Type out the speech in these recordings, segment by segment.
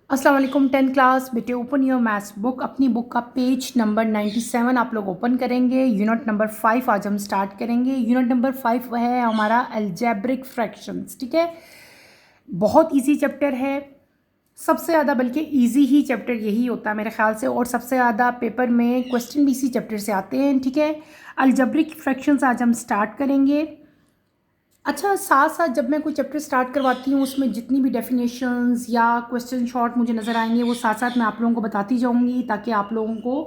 अस्सलाम वालेकुम 10th class बेटे। Open your maths book. अपनी बुक का पेज नंबर 97 आप लोग ओपन करेंगे। यूनिट नंबर 5 आज हम स्टार्ट करेंगे। यूनिट नंबर 5 है हमारा अलजेब्रिक फ्रैक्शंस। ठीक है, बहुत इजी चैप्टर है, सबसे ज़्यादा बल्कि इजी ही चैप्टर यही होता है मेरे ख्याल से, और सबसे ज़्यादा पेपर में क्वेश्चन भी इसी चैप्टर से आते हैं। ठीक है, अलजेब्रिक फ्रैक्शंस आज हम स्टार्ट करेंगे। अच्छा, साथ साथ जब मैं कोई चैप्टर स्टार्ट करवाती हूँ उसमें जितनी भी डेफिनेशंस या क्वेश्चन शॉर्ट मुझे नज़र आएंगे वो साथ साथ मैं आप लोगों को बताती जाऊँगी ताकि आप लोगों को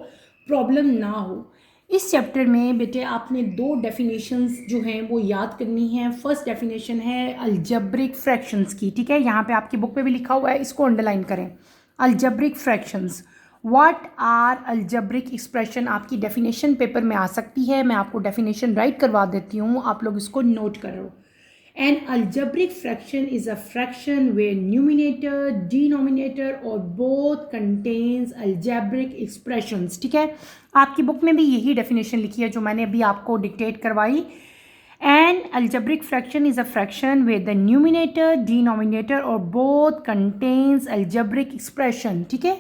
प्रॉब्लम ना हो। इस चैप्टर में बेटे आपने दो डेफिनेशंस जो हैं वो याद करनी है। फर्स्ट डेफिनेशन है अलजेब्रिक फ्रैक्शंस की। ठीक है, यहाँ पे आपकी बुक पे भी लिखा हुआ है, इसको अंडरलाइन करें। Algebraic fractions, what are algebraic expression, आपकी डेफिनेशन पेपर में आ सकती है। मैं आपको डेफिनेशन राइट करवा देती हूँ, आप लोग इसको नोट करो। An algebraic fraction is a fraction where numerator, denominator or both contains algebraic expressions। ठीक है, आपकी बुक में भी यही डेफिनेशन लिखी है जो मैंने अभी आपको डिक्टेट करवाई। An algebraic fraction is a fraction where the numerator, denominator or both contains algebraic expression। ठीक है,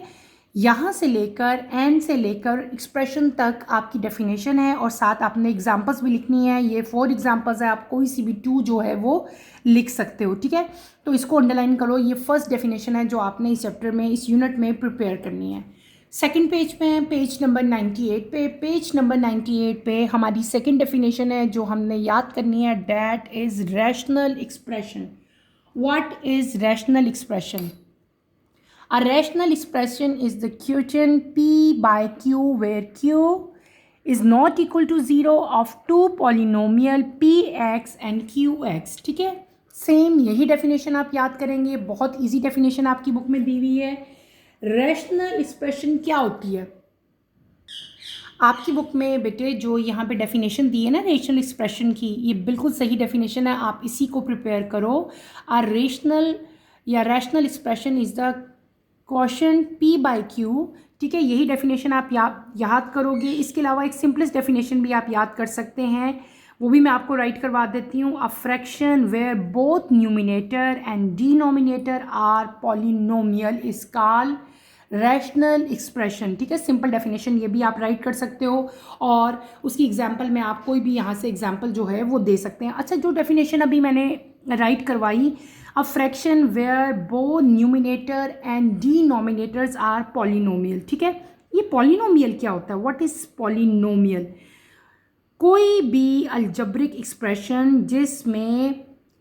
यहाँ से लेकर एन से लेकर एक्सप्रेशन तक आपकी डेफिनेशन है, और साथ आपने एग्जांपल्स भी लिखनी है। ये 4 एग्जांपल्स है, आप कोई सी भी 2 जो है वो लिख सकते हो। ठीक है, तो इसको अंडरलाइन करो। ये फर्स्ट डेफिनेशन है जो आपने इस चैप्टर में, इस यूनिट में प्रिपेयर करनी है। सेकंड पेज पे है, पेज नंबर 98 पे। पेज नंबर 98 पे हमारी सेकंड डेफिनेशन है जो हमने याद करनी है, that is rational expression. What is rational expression? A rational expression is the quotient P by Q where Q is not equal to 0 of two polynomial Px and Qx। ठीक है, same यही definition आप याद करेंगे। बहुत easy definition आपकी book में दी हुई है। रैशनल एक्सप्रेशन क्या होती है? आपकी बुक में बेटे जो यहाँ पे डेफिनेशन दी है ना रेशनल एक्सप्रेशन की, ये बिल्कुल सही डेफिनेशन है, आप इसी को प्रिपेयर करो। आ रेशनल या rational expression is the quotient P by Q। ठीक है, यही डेफिनेशन आप याद करोगे। इसके अलावा एक सिंपलेस्ट डेफिनेशन भी आप याद कर सकते हैं, वो भी मैं आपको राइट करवा देती हूँ। A fraction where both numerator and denominator are polynomial is called rational expression. ठीक है, सिंपल डेफिनेशन ये भी आप राइट कर सकते हो, और उसकी एग्जांपल में आप कोई भी यहाँ से एग्जांपल जो है वो दे सकते हैं। अच्छा, जो डेफिनेशन अभी मैंने राइट करवाई, a fraction where both numerator and denominators are polynomial. ठीक है, ये पॉलिनोमियल क्या होता है? What is polynomial? कोई भी अलजेब्रिक एक्सप्रेशन जिसमें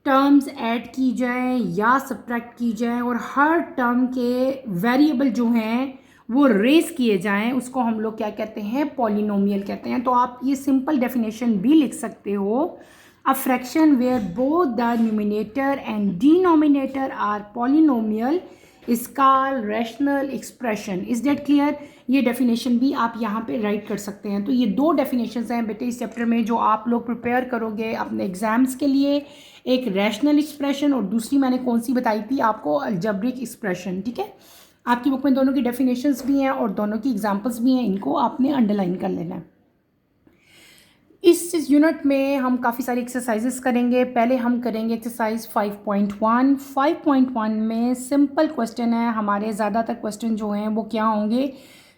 टर्म्स ऐड की जाए या सब्ट्रैक्ट की जाए और हर टर्म के वेरिएबल जो हैं वो रेस किए जाएं, उसको हम लोग क्या कहते हैं? पॉलिनोमियल कहते हैं। तो आप ये सिंपल डेफिनेशन भी लिख सकते हो, a fraction where both the numerator and denominator are polynomial is called rational expression. Is that clear? ये डेफिनेशन भी आप यहाँ पे राइट कर सकते हैं। तो ये दो डेफिनेशंस हैं बेटे इस चैप्टर में जो आप लोग प्रिपेयर करोगे अपने एग्जाम्स के लिए। एक रैशनल एक्सप्रेशन और दूसरी मैंने कौन सी बताई थी आपको? Algebraic expression. ठीक है, आपकी बुक में दोनों की डेफिनेशंस भी हैं और दोनों की एग्जांपल्स भी हैं, इनको आपने अंडरलाइन कर लेना है। इस यूनिट में हम काफ़ी सारी एक्सरसाइजेस करेंगे। पहले हम करेंगे एक्सरसाइज 5.1। 5.1 में सिंपल क्वेश्चन है हमारे। ज़्यादातर क्वेश्चन जो हैं वो क्या होंगे?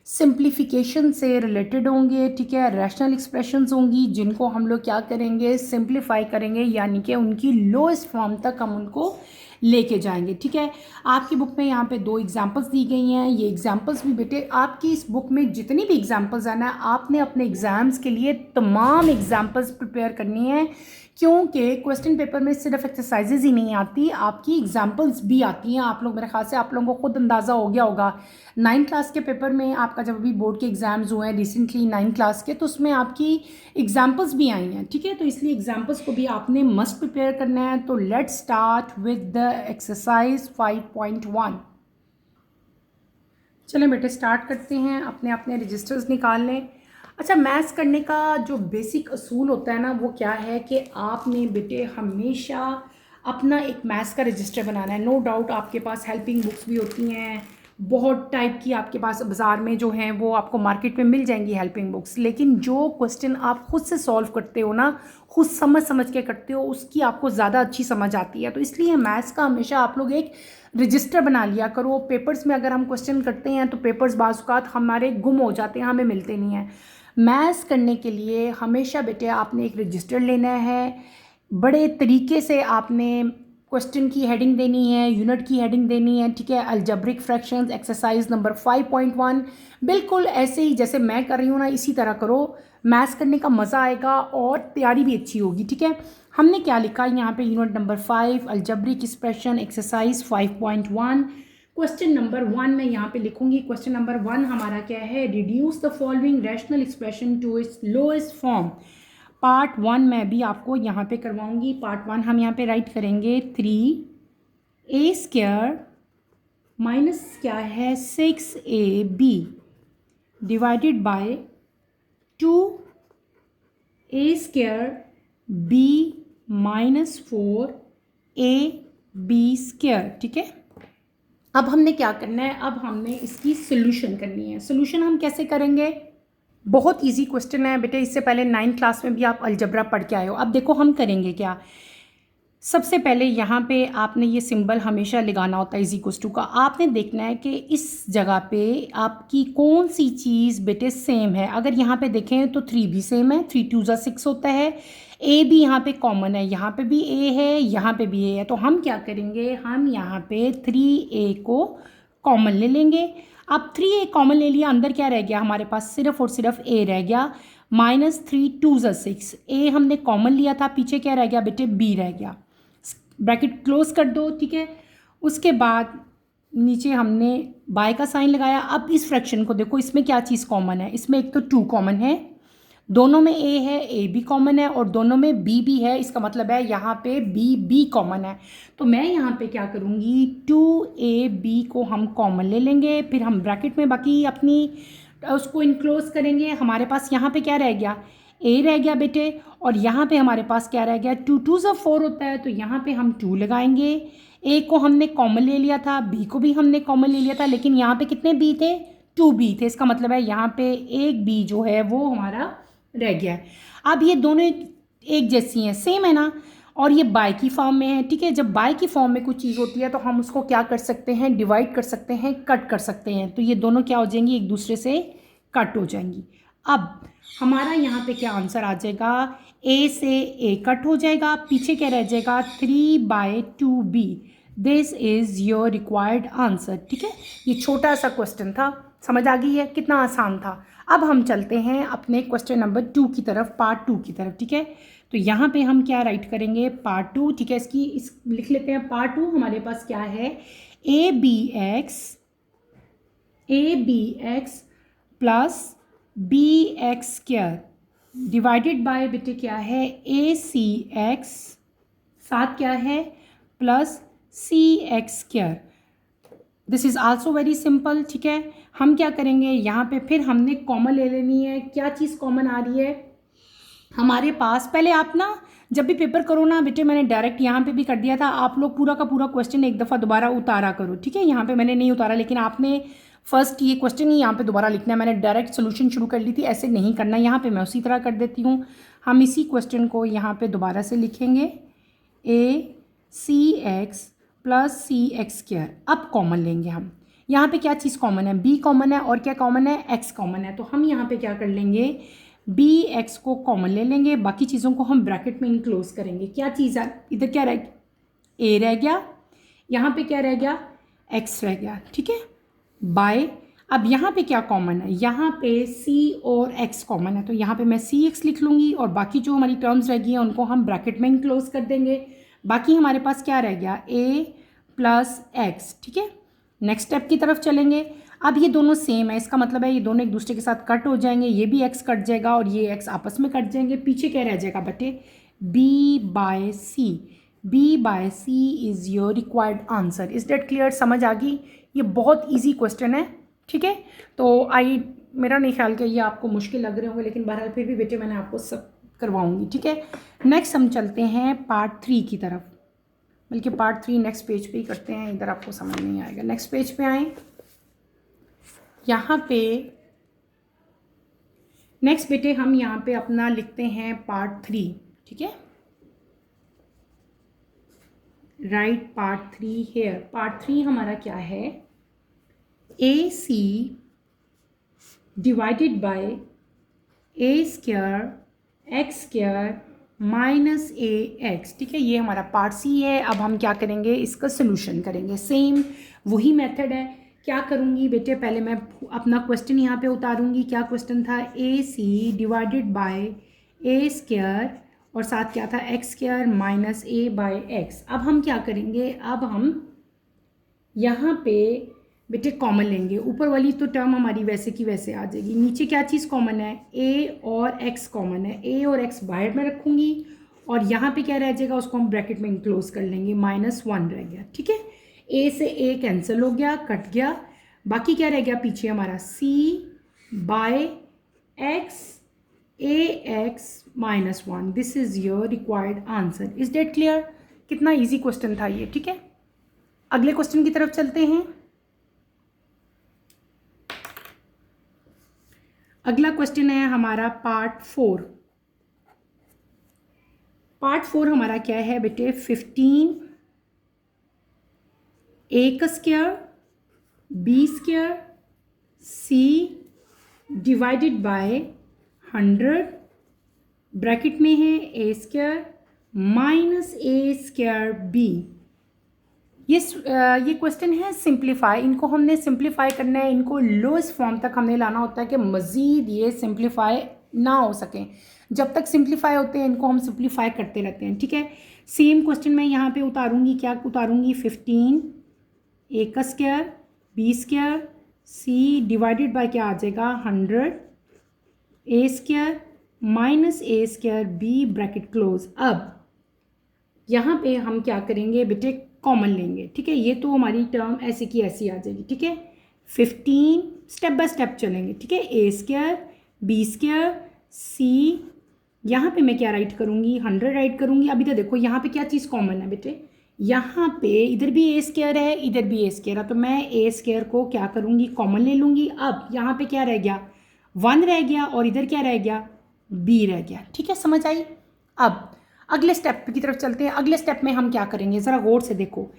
सिंप्लीफिकेशन से रिलेटेड होंगे। ठीक है, रैशनल एक्सप्रेशंस होंगी जिनको हम लोग क्या करेंगे? सिंप्लीफाई करेंगे, यानी कि उनकी लोएस्ट फॉर्म तक हम उनको लेके जाएंगे। ठीक है, आपकी बुक में यहाँ पे 2 एग्जांपल्स दी गई हैं। ये एग्जांपल्स भी बेटे आपकी इस बुक में जितनी भी एग्जांपल्स हैं ना, आपने अपने एग्ज़ाम्स के लिए तमाम एग्जांपल्स प्रिपेयर करनी है, क्योंकि क्वेश्चन पेपर में सिर्फ एक्सरसाइजेज ही नहीं आती, आपकी एग्जांपल्स भी आती हैं। आप लोग, मेरे ख्याल से आप लोगों को खुद अंदाज़ा हो गया होगा 9th क्लास के पेपर में आपका, जब अभी बोर्ड के एग्ज़ाम्स हुए हैं रिसेंटली 9th क्लास के, तो उसमें आपकी एग्जांपल्स भी आई हैं। ठीक है, तो इसलिए एग्जांपल्स को भी आपने मस्ट प्रिपेयर करना है। तो let's start with the exercise 5.1। चलें बेटे स्टार्ट करते हैं। अपने अपने रजिस्टर्स निकाल लें। अच्छा, मैथ्स करने का जो बेसिक असूल होता है ना वो क्या है कि आपने बेटे हमेशा अपना एक मैथ्स का रजिस्टर बनाना है। नो डाउट आपके पास हेल्पिंग बुक्स भी होती हैं, बहुत टाइप की आपके पास बाज़ार में जो हैं वो आपको मार्केट में मिल जाएंगी हेल्पिंग बुक्स, लेकिन जो क्वेश्चन आप खुद से सॉल्व करते हो ना, खुद समझ के करते हो, उसकी आपको ज़्यादा अच्छी समझ आती है। तो इसलिए मैथ्स का हमेशा आप लोग एक रजिस्टर बना लिया करो। पेपर्स में अगर हम क्वेश्चन करते हैं तो पेपर्स बाज़ हमारे गुम हो जाते हैं, हमें मिलते नहीं हैं। मैथ्स करने के लिए हमेशा बेटे आपने एक रजिस्टर लेना है, बड़े तरीके से आपने क्वेश्चन की हेडिंग देनी है, यूनिट की हेडिंग देनी है, ठीक है। अलजेब्रिक फ्रैक्शंस एक्सरसाइज नंबर 5.1 बिल्कुल ऐसे ही जैसे मैं कर रही हूँ ना, इसी तरह करो। मैथ्स करने का मज़ा आएगा और तैयारी भी अच्छी होगी, ठीक है। हमने क्या लिखा यहाँ पे, unit number 5 algebraic expression exercise 5.1 question number 1 मैं यहाँ पे लिखूंगी। क्वेश्चन नंबर 1 हमारा क्या है, reduce the following rational expression to its lowest form. Part 1 मैं भी आपको यहाँ पे करवाऊंगी। पार्ट 1 हम यहाँ पे राइट करेंगे 3a² माइनस क्या है 6ab divided by 2a² b minus 4ab², ठीक है। अब हमने क्या करना है, अब हमने इसकी सोल्यूशन करनी है। सोल्यूशन हम कैसे करेंगे, बहुत इजी क्वेश्चन है बेटे, इससे पहले 9th क्लास में भी आप अलजबरा पढ़ के आए हो। अब देखो हम करेंगे क्या, सबसे पहले यहाँ पे आपने ये सिंबल हमेशा लगाना होता है इज इक्वल्स टू का। आपने देखना है कि इस जगह पे आपकी कौन सी चीज़ बेटे सेम है। अगर यहाँ पे देखें तो 3 भी सेम है, 3 2 ज़ा 6 होता है। ए भी यहाँ पे कॉमन है, यहाँ पे भी ए है, यहाँ पे भी ए है। तो हम क्या करेंगे, हम यहाँ पे 3a को कॉमन ले लेंगे। अब 3a कॉमन ले लिया, अंदर क्या रह गया हमारे पास, सिर्फ और सिर्फ a रह गया। माइनस 3 2 ज़ा 6, a हमने कॉमन लिया था, पीछे क्या रह गया बेटे, b रह गया। ब्रैकेट क्लोज कर दो, ठीक है। उसके बाद नीचे हमने बाय का साइन लगाया। अब इस फ्रैक्शन को देखो, इसमें क्या चीज़ कॉमन है, इसमें एक तो 2 कॉमन है, दोनों में a है, a भी कॉमन है और दोनों में b भी है। इसका मतलब है यहाँ पे b कॉमन है। तो मैं यहाँ पे क्या करूँगी, 2ab को हम कॉमन ले लेंगे, फिर हम ब्रैकेट में बाकी अपनी उसको इनक्लोज करेंगे। हमारे पास यहाँ पे क्या रह गया, a रह गया बेटे, और यहाँ पे हमारे पास क्या रह गया, 2 2 ज़ा 4 होता है, तो यहाँ पे हम 2 लगाएंगे। a को हमने कॉमन ले लिया था, b को भी हमने कॉमन ले लिया था, लेकिन यहाँ पे कितने b थे, 2b थे। इसका मतलब है यहाँ पे एक b जो है वो हमारा रह गया है। अब ये दोनों एक जैसी हैं, सेम है ना, और ये बाय की फॉर्म में है, ठीक है। जब बाय की फॉर्म में कुछ चीज़ होती है तो हम उसको क्या कर सकते हैं, डिवाइड कर सकते हैं, कट कर सकते हैं। तो ये दोनों क्या हो जाएंगी, एक दूसरे से कट हो जाएंगी। अब हमारा यहाँ पे क्या आंसर आ जाएगा, a से a कट हो जाएगा, पीछे क्या रह जाएगा, 3/2b। This is your required answer, ठीक है। ये छोटा सा क्वेश्चन था, समझ आ गई है, कितना आसान था। अब हम चलते हैं अपने क्वेश्चन नंबर 2 की तरफ, पार्ट 2 की तरफ, ठीक है। तो यहाँ पे हम क्या राइट करेंगे, पार्ट 2, ठीक है। इस लिख लेते हैं पार्ट 2। हमारे पास क्या है, A B X plus bx² divided by बेटे क्या है, acx, साथ क्या है, plus cx²। This is also very simple, ठीक है। हम क्या करेंगे, यहाँ पे फिर हमने कॉमन ले लेनी है। क्या चीज़ कॉमन आ रही है हमारे पास, पहले आप ना जब भी पेपर करो ना बेटे, मैंने डायरेक्ट यहाँ पे भी कर दिया था, आप लोग पूरा का पूरा क्वेश्चन एक दफ़ा दोबारा उतारा करो, ठीक है। यहाँ पे मैंने नहीं उतारा, लेकिन आपने फर्स्ट ये क्वेश्चन ही यहाँ पे दोबारा लिखना है। मैंने डायरेक्ट सोल्यूशन शुरू कर ली थी, ऐसे नहीं करना। यहाँ पे मैं उसी तरह कर देती हूँ। हम इसी क्वेश्चन को यहाँ पे दोबारा से लिखेंगे, acx प्लस cx²। अब कॉमन लेंगे हम, यहाँ पे क्या चीज़ कॉमन है, b कॉमन है, और क्या कॉमन है, x कॉमन है। तो हम यहाँ पे क्या कर लेंगे, bx को कॉमन ले लेंगे, बाकी चीज़ों को हम ब्रैकेट में इनक्लोज करेंगे। क्या चीज़ है, इधर क्या रह गया, a रह गया, यहाँ पे क्या रह गया, x रह गया, ठीक है, बाय। अब यहाँ पे क्या कॉमन है, यहाँ पे c और x कॉमन है, तो यहाँ पे मैं cx लिख लूँगी, और बाकी जो हमारी टर्म्स रह गई हैं उनको हम ब्रैकेट में इनक्लोज कर देंगे। बाकी हमारे पास क्या रह गया, a प्लस x, ठीक है। नेक्स्ट स्टेप की तरफ चलेंगे। अब ये दोनों सेम है, इसका मतलब है ये दोनों एक दूसरे के साथ कट हो जाएंगे, ये भी x कट जाएगा और ये x आपस में कट जाएंगे। पीछे क्या रह जाएगा बेटे, b/c is your required answer. Is that clear, समझ आ गई। ये बहुत ईजी क्वेश्चन है, ठीक है। तो मेरा नहीं ख्याल कि ये आपको मुश्किल लग रहे होंगे, लेकिन बहरहाल फिर भी बेटे मैंने आपको सब करवाऊंगी, ठीक है। नेक्स्ट हम चलते हैं पार्ट 3 की तरफ, बल्कि पार्ट 3 नेक्स्ट पेज पे ही करते हैं, इधर आपको समझ नहीं आएगा। नेक्स्ट पेज पे आएँ, यहाँ पे नेक्स्ट बेटे हम यहाँ पे अपना लिखते हैं पार्ट 3, ठीक है। Right part 3 hair. पार्ट 3 हमारा क्या है, A C divided by A square X square minus A X, ठीक है। ये हमारा पार्ट सी है। अब हम क्या करेंगे, इसका सोल्यूशन करेंगे। सेम वही मेथड है। क्या करूँगी बेटे, पहले मैं अपना क्वेश्चन यहाँ पे उतारूँगी। क्या क्वेश्चन था, A C divided by A square और साथ क्या था, X square minus A by X. अब हम क्या करेंगे, अब हम यहाँ पे बेटे कॉमन लेंगे। ऊपर वाली तो टर्म हमारी वैसे की वैसे आ जाएगी। नीचे क्या चीज़ कॉमन है, ए और एक्स कॉमन है। ए और एक्स बाहर में रखूँगी और यहाँ पे क्या रह जाएगा, उसको हम ब्रैकेट में इंक्लोज कर लेंगे, -1 रह गया, ठीक है। ए से ए कैंसिल हो गया, कट गया। बाकी क्या रह गया पीछे हमारा, C by X A X -1। This is your required answer. Is that clear? कितना ईजी क्वेश्चन था ये, ठीक है। अगले क्वेश्चन की तरफ चलते हैं। अगला क्वेश्चन है हमारा पार्ट 4। पार्ट 4 हमारा क्या है बेटे, 15 ए का square B square C divided by 100 bracket में है A square minus A square B. ये क्वेश्चन है सिंप्लीफाई। इनको हमने सिंप्लीफाई करना है, इनको लोएस्ट फॉर्म तक हमने लाना होता है कि मज़ीद ये सिंप्लीफाई ना हो सकें। जब तक सिंप्लीफाई होते हैं इनको हम सिंप्लीफाई करते रहते हैं, ठीक है। सेम क्वेश्चन मैं यहाँ पे उतारूँगी। क्या उतारूँगी, 15 ए का square B square C divided by क्या आ जाएगा, 100 A square minus A square B bracket close. अब यहाँ पे हम क्या करेंगे बेटे, कॉमन लेंगे, ठीक है। ये तो हमारी टर्म ऐसे की ऐसी आ जाएगी, ठीक है। 15 स्टेप बाय स्टेप चलेंगे, ठीक है। ए स्क्वायर बी स्क्वायर सी, यहाँ पे मैं क्या राइट करूँगी, 100 राइट करूँगी। अभी तो देखो यहाँ पे क्या चीज़ कॉमन है बेटे, यहाँ पे इधर भी ए स्क्वायर है इधर भी ए स्क्वायर है, तो मैं ए स्क्वायर को क्या करूँगी, कॉमन ले लूँगी। अब यहाँ पे क्या रह गया, 1 रह गया और इधर क्या रह गया, बी रह गया, ठीक है। समझ आई? अब अगले स्टेप की तरफ चलते हैं। अगले स्टेप में हम क्या करेंगे, ज़रा गौर से देखो।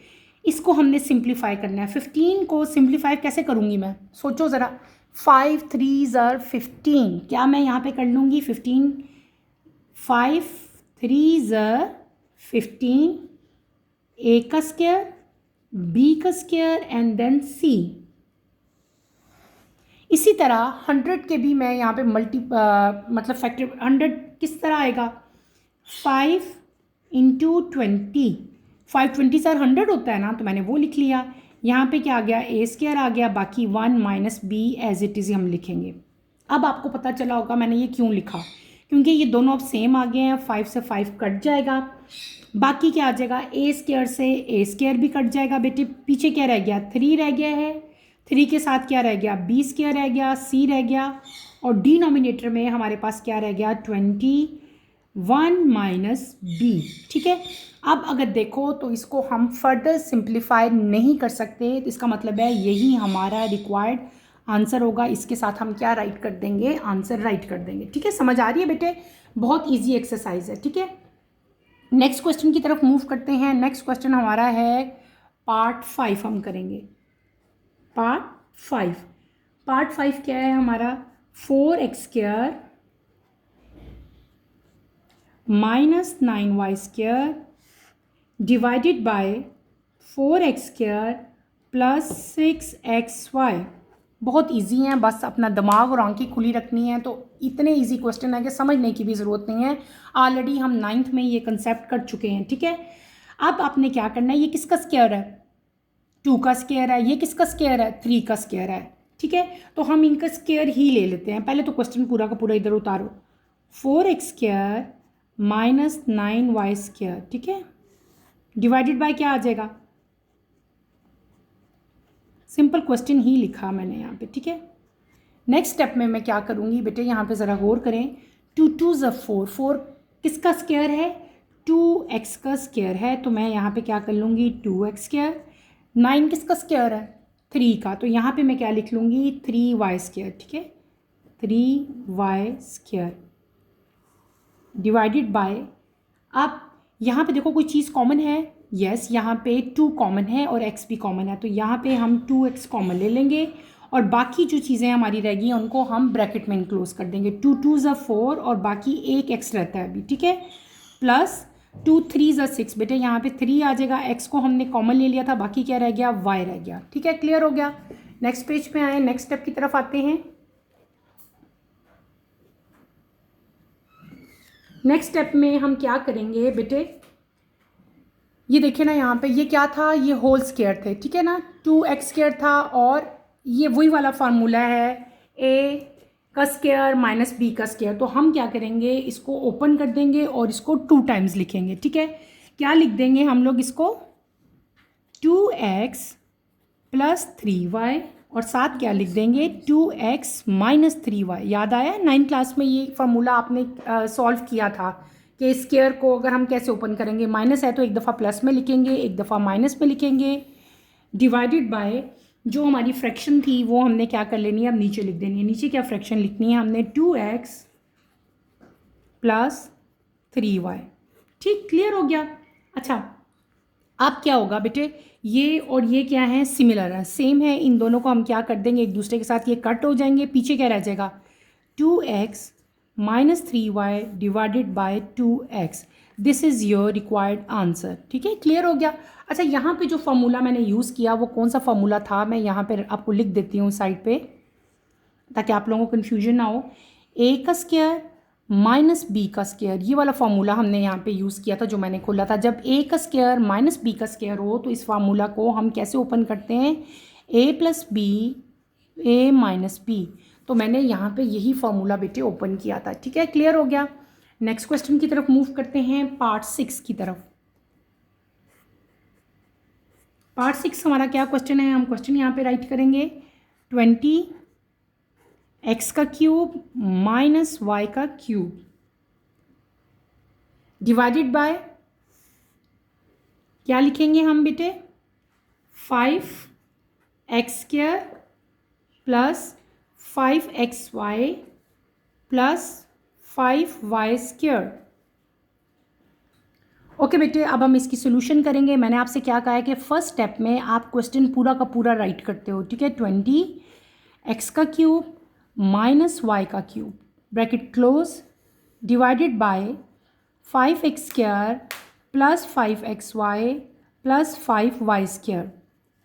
इसको हमने सिंप्लीफाई करना है। 15 को सिंप्लीफाई कैसे करूँगी मैं, सोचो ज़रा। 5 3 are 15, क्या मैं यहाँ पे कर लूँगी 15, 5 3 are 15 ए का स्क्वायर बी का स्क्वायर एंड देन सी। इसी तरह 100 के भी मैं यहाँ पे मतलब फैक्टर 100 किस तरह आएगा, 5 इंटू 20, 5 20 100 होता है ना, तो मैंने वो लिख लिया। यहाँ पे क्या आ गया, ए स्क्वायर आ गया, बाकी 1 minus B as it is हम लिखेंगे। अब आपको पता चला होगा मैंने ये क्यों लिखा, क्योंकि ये दोनों अब सेम आ गए हैं। 5 से 5 कट जाएगा, बाकी क्या आ जाएगा, ए स्क्वायर से ए स्क्वायर भी कट जाएगा बेटे। पीछे क्या रह गया, 3 रह गया है। 3 के साथ क्या रह गया, बी स्क्वायर रह गया, सी रह गया और डिनोमिनेटर में हमारे पास क्या रह गया, 21 माइनस बी, ठीक है। अब अगर देखो तो इसको हम फर्दर सिंप्लीफाई नहीं कर सकते, तो इसका मतलब है यही हमारा रिक्वायर्ड आंसर होगा। इसके साथ हम क्या राइट कर देंगे, आंसर राइट कर देंगे, ठीक है। समझ आ रही है बेटे? बहुत ईजी एक्सरसाइज है, ठीक है। नेक्स्ट क्वेश्चन की तरफ मूव करते हैं। नेक्स्ट क्वेश्चन हमारा है पार्ट 5 हम करेंगे। पार्ट 5 क्या है हमारा, 4x square minus 9y square divided by 4x square plus 6xy। बहुत इजी है, बस अपना दिमाग और आंखें खुली रखनी है। तो इतने इजी क्वेश्चन है कि समझने की भी ज़रूरत नहीं है। ऑलरेडी हम 9th में ये कंसेप्ट कर चुके हैं, ठीक है। अब आपने क्या करना है, ये किसका स्क्वायर है, 2 का स्क्वायर है। ये किसका स्क्वायर है, 3 का स्क्वायर है, ठीक है। तो हम इनका स्क्वायर ही ले लेते हैं। पहले तो क्वेश्चन पूरा का पूरा इधर उतारो, 4x square minus 9y square, ठीक है, डिवाइडेड बाय क्या आ जाएगा, सिंपल क्वेश्चन ही लिखा मैंने यहाँ पे, ठीक है। नेक्स्ट स्टेप में मैं क्या करूँगी बेटे, यहाँ पे ज़रा गौर करें। 2 2 ज़ 4, 4 किसका स्क्वायर है, 2x का स्क्वायर है, तो मैं यहाँ पे क्या कर लूँगी, 2x स्क्वायर। 9 किसका स्क्वायर है, 3 का, तो यहाँ पे मैं क्या लिख लूँगी 3y², ठीक है, 3y² डिवाइडेड बाय, अब यहाँ पे देखो कोई चीज़ कॉमन है, यस यहाँ पे 2 कॉमन है और x भी कॉमन है, तो यहाँ पे हम 2x कॉमन ले लेंगे और बाकी जो चीज़ें हमारी रहेगी उनको हम ब्रैकेट में इनक्लोज कर देंगे। 2 2 ज़ा 4 और बाकी एक x रहता है अभी, ठीक है, प्लस 2 3 ज़ा 6, बेटे यहाँ पे 3 आ जाएगा, x को हमने कॉमन ले लिया था, बाकी क्या रह गया y रह गया, ठीक है, क्लियर हो गया। नेक्स्ट पेज पे आए, नेक्स्ट स्टेप की तरफ आते हैं। नेक्स्ट स्टेप में हम क्या करेंगे बेटे, ये देखिए ना यहाँ पे ये क्या था, ये होल स्क्वायर थे, ठीक है ना, 2x² था और ये वही वाला फार्मूला है a का स्क्वायर माइनस b का स्क्वायर, तो हम क्या करेंगे इसको ओपन कर देंगे और इसको 2 टाइम्स लिखेंगे, ठीक है, क्या लिख देंगे हम लोग इसको 2x प्लस 3y और साथ क्या लिख देंगे 2x माइनस 3y। याद आया 9th क्लास में ये फार्मूला आपने सॉल्व किया था कि स्क्वायर को अगर हम कैसे ओपन करेंगे, माइनस है तो एक दफ़ा प्लस में लिखेंगे, एक दफ़ा माइनस में लिखेंगे, डिवाइडेड बाय जो हमारी फ्रैक्शन थी वो हमने क्या कर लेनी है, अब नीचे लिख देनी है। नीचे क्या फ्रैक्शन लिखनी है हमने 2x प्लस 3y, ठीक, क्लियर हो गया। अच्छा अब क्या होगा बेटे, ये और ये क्या है, सिमिलर है, सेम है, इन दोनों को हम क्या कर देंगे एक दूसरे के साथ, ये कट हो जाएंगे, पीछे क्या रह जाएगा 2x minus 3y divided by 2x, this is your required answer, ठीक है, क्लियर हो गया। अच्छा यहाँ पे जो फार्मूला मैंने यूज़ किया वो कौन सा फार्मूला था, मैं यहाँ पे आपको लिख देती हूँ साइड पे ताकि आप लोगों को कन्फ्यूजन ना हो। a का स्क्वायर माइनस b का स्क्वायर, ये वाला फार्मूला हमने यहाँ पे यूज़ किया था जो मैंने खोला था। जब a का स्क्वायर माइनस b का स्क्वायर हो तो इस फार्मूला को हम कैसे ओपन करते हैं, a plus b a minus b, तो मैंने यहाँ पे यही फार्मूला बेटे ओपन किया था, ठीक है, क्लियर हो गया। नेक्स्ट क्वेश्चन की तरफ मूव करते हैं, पार्ट 6 की तरफ। पार्ट 6 हमारा क्या क्वेश्चन है, हम क्वेश्चन यहाँ पे राइट करेंगे 20x का क्यूब माइनस y का क्यूब डिवाइडेड बाय, क्या लिखेंगे हम बेटे 5x² plus 5xy plus 5y²। Okay बेटे अब हम इसकी सोल्यूशन करेंगे। मैंने आपसे क्या कहा है कि फर्स्ट स्टेप में आप क्वेश्चन पूरा का पूरा राइट करते हो, ठीक है, 20x का क्यूब माइनस y का cube bracket close divided by 5x² plus 5xy plus 5y²,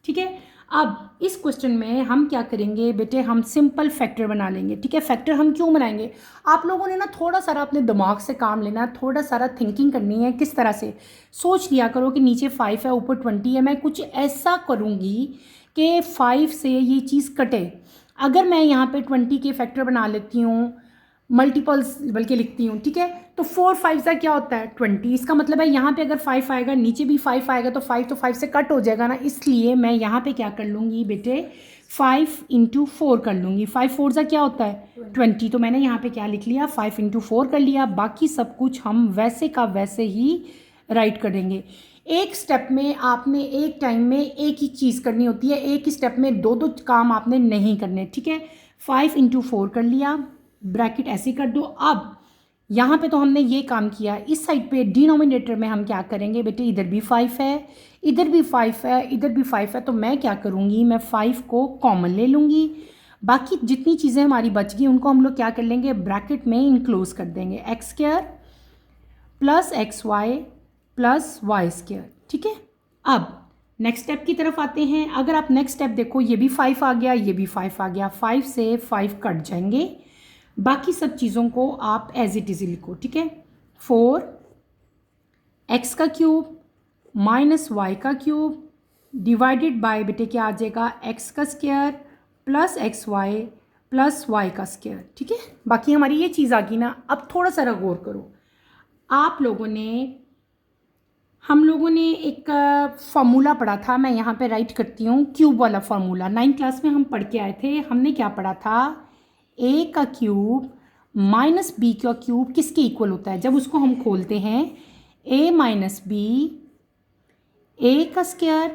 ठीक है। अब इस क्वेश्चन में हम क्या करेंगे बेटे, हम सिंपल फैक्टर बना लेंगे, ठीक है। फैक्टर हम क्यों बनाएंगे, आप लोगों ने ना थोड़ा सारा अपने दिमाग से काम लेना है, थोड़ा सारा थिंकिंग करनी है। किस तरह से, सोच लिया करो कि नीचे 5 है ऊपर 20 है, मैं कुछ ऐसा करूँगी कि 5 से ये चीज़ कटे। अगर मैं यहाँ पे 20 के फैक्टर बना लेती हूँ, मल्टीपल्स बल्कि लिखती हूँ, ठीक है, तो 4 5 का क्या होता है 20, इसका मतलब है यहाँ पे अगर 5 आएगा नीचे भी 5 आएगा तो 5 तो 5 से कट हो जाएगा ना, इसलिए मैं यहाँ पे क्या कर लूँगी बेटे 5 × 4 कर लूँगी। 5 4 का क्या होता है 20, तो मैंने यहाँ पे क्या लिख लिया 5 × 4 कर लिया। बाकी सब कुछ हम वैसे का वैसे ही राइट करेंगे। एक स्टेप में आपने एक टाइम में एक ही चीज़ करनी होती है, एक ही स्टेप में दो दो काम आपने नहीं करने, ठीक है। 5 × 4 कर लिया, ब्रैकेट ऐसे कर दो। अब यहाँ पे तो हमने ये काम किया, इस साइड पे डिनोमिनेटर में हम क्या करेंगे बेटे, इधर भी 5 है इधर भी 5 है इधर भी 5 है, तो मैं क्या करूँगी, मैं 5 को कॉमन ले लूँगी। बाकी जितनी चीज़ें हमारी बच गई उनको हम लोग क्या कर लेंगे, ब्रैकेट में इनक्लोज कर देंगे, x² plus xy plus y², ठीक है। अब नेक्स्ट स्टेप की तरफ आते हैं। अगर आप नेक्स्ट स्टेप देखो, ये भी 5 आ गया ये भी 5 आ गया, 5 से 5 कट जाएंगे, बाकी सब चीज़ों को आप एज इट इज़ लिखो, ठीक है। 4x का क्यूब माइनस y का क्यूब डिवाइडेड बाय बेटे क्या आ जाएगा x का square plus xy plus y का स्क्वायर, ठीक है। बाकी हमारी ये चीज़ आ गई ना। अब थोड़ा सा गौर करो, हम लोगों ने एक फार्मूला पढ़ा था, मैं यहाँ पे राइट करती हूँ, क्यूब वाला फार्मूला 9th क्लास में हम पढ़ के आए थे। हमने क्या पढ़ा था, a का क्यूब माइनस b का क्यूब किसके इक्वल होता है, जब उसको हम खोलते हैं a माइनस b, a का square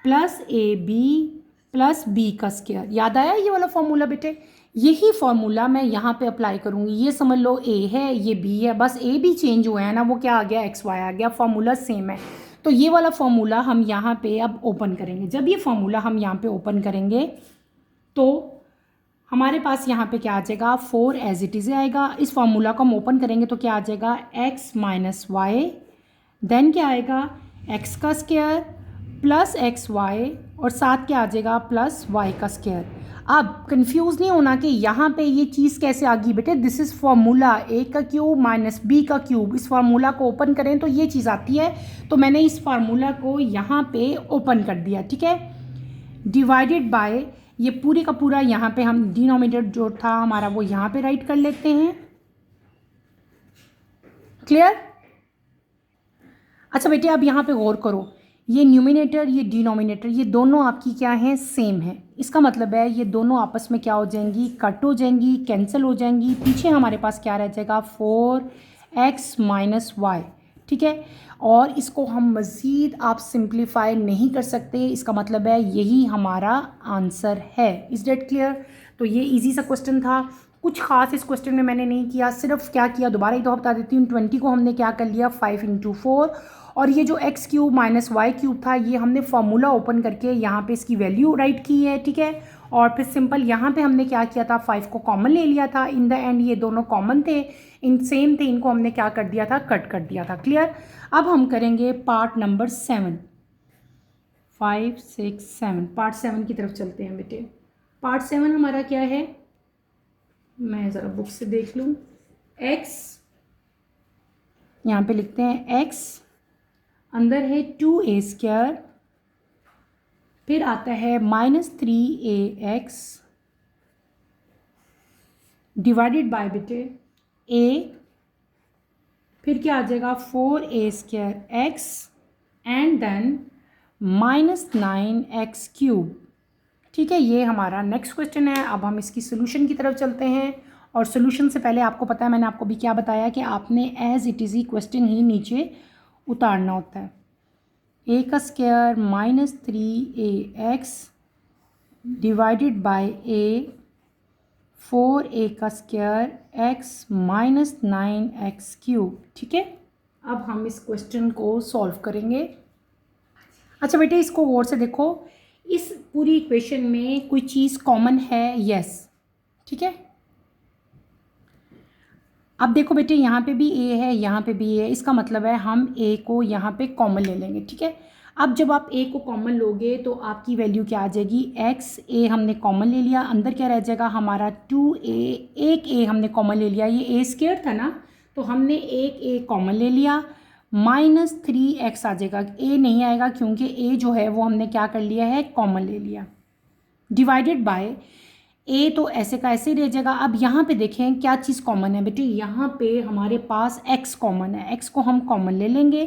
plus ab plus B का स्क्वायर। याद आया ये वाला फॉर्मूला बेटे? यही फॉर्मूला मैं यहाँ पे अप्लाई करूँगी। ये समझ लो ए है, ये बी है, बस ए भी चेंज हुआ है ना, वो क्या आ गया, एक्स वाई आ गया, फॉर्मूला सेम है। तो ये वाला फॉर्मूला हम यहाँ पे अब ओपन करेंगे। जब ये फॉर्मूला हम यहाँ पे ओपन करेंगे तो हमारे पास यहाँ पे क्या आ जाएगा, 4 एज इट इज़ आएगा। इस फॉर्मूला को हम ओपन करेंगे तो क्या आ जाएगा, x माइनस वाई, देन क्या आएगा, x का स्क्वायर प्लस एक्स वाई, और साथ क्या आ जाएगा, प्लस y का स्क्वायर। अब कंफ्यूज नहीं होना कि यहाँ पे ये चीज़ कैसे आ गई बेटे, दिस इज़ फार्मूला a का क्यूब माइनस b का क्यूब। इस फार्मूला को ओपन करें तो ये चीज़ आती है, तो मैंने इस फार्मूला को यहाँ पे ओपन कर दिया, ठीक है। डिवाइडेड बाय ये पूरे का पूरा यहाँ पे हम डिनोमिनेटर जो था हमारा वो यहाँ पे राइट कर लेते हैं। क्लियर? अच्छा बेटे अब यहाँ पे गौर करो, ये न्यूमिनेटर ये डिनोमिनेटर ये दोनों आपकी क्या हैं, सेम है। इसका मतलब है ये दोनों आपस में क्या हो जाएंगी, कट हो जाएंगी, कैंसिल हो जाएंगी। पीछे हमारे पास क्या रह जाएगा, 4x माइनस वाई, ठीक है। और इसको हम मज़ीद आप सिंप्लीफाई नहीं कर सकते, इसका मतलब है यही हमारा आंसर है। Is that clear? तो ये इजी सा क्वेश्चन था, कुछ खास इस क्वेश्चन में मैंने नहीं किया, सिर्फ क्या किया दोबारा ही तो बता देती हूँ। 20 को हमने क्या कर लिया, 5 × 4, और ये जो X cube minus Y cube था ये हमने फार्मूला ओपन करके यहाँ पे इसकी वैल्यू राइट की है, ठीक है। और फिर सिंपल यहाँ पे हमने क्या किया था, 5 को कॉमन ले लिया था। इन द एंड ये दोनों कॉमन थे, इन सेम थे, इनको हमने क्या कर दिया था, कट कर दिया था। क्लियर? अब हम करेंगे पार्ट नंबर 7, 5, 6, 7, पार्ट 7 की तरफ चलते हैं बेटे। पार्ट 7 हमारा क्या है, मैं ज़रा बुक से देख लूँ। x यहाँ पे लिखते हैं, x अंदर है 2a², फिर आता है -3ax डिवाइडेड बाय बेटे a, फिर क्या आ जाएगा, 4a² एंड देन -9x³। ठीक है, ये हमारा नेक्स्ट क्वेश्चन है। अब हम इसकी सोल्यूशन की तरफ चलते हैं, और सोल्यूशन से पहले आपको पता है मैंने आपको भी क्या बताया कि आपने एज इट इज़ ही क्वेश्चन ही नीचे उतारना होता है। a² -3ax divided by a, 4a² x -9x³। ठीक है, अब हम इस क्वेश्चन को सॉल्व करेंगे। अच्छा बेटे, इसको गौर से देखो, इस पूरी इक्वेशन में कोई चीज़ कॉमन है, यस, ठीक है। अब देखो बेटे, यहाँ पे भी a है, यहाँ पे भी a है, इसका मतलब है हम a को यहाँ पे कॉमन ले लेंगे, ठीक है। अब जब आप a को कॉमन लोगे तो आपकी वैल्यू क्या आ जाएगी, x, a हमने कॉमन ले लिया, अंदर क्या रह जाएगा हमारा 2a, एक a हमने कॉमन ले लिया, ये a² था ना, तो हमने एक a कॉमन ले लिया, -3x आ जाएगा, a नहीं आएगा क्योंकि a जो है वो हमने क्या कर लिया है, कॉमन ले लिया, डिवाइडेड बाय a तो ऐसे का ऐसे ही रह जाएगा। अब यहाँ पे देखें क्या चीज़ कॉमन है बेटे, यहाँ पे हमारे पास x कॉमन है, x को हम कॉमन ले लेंगे,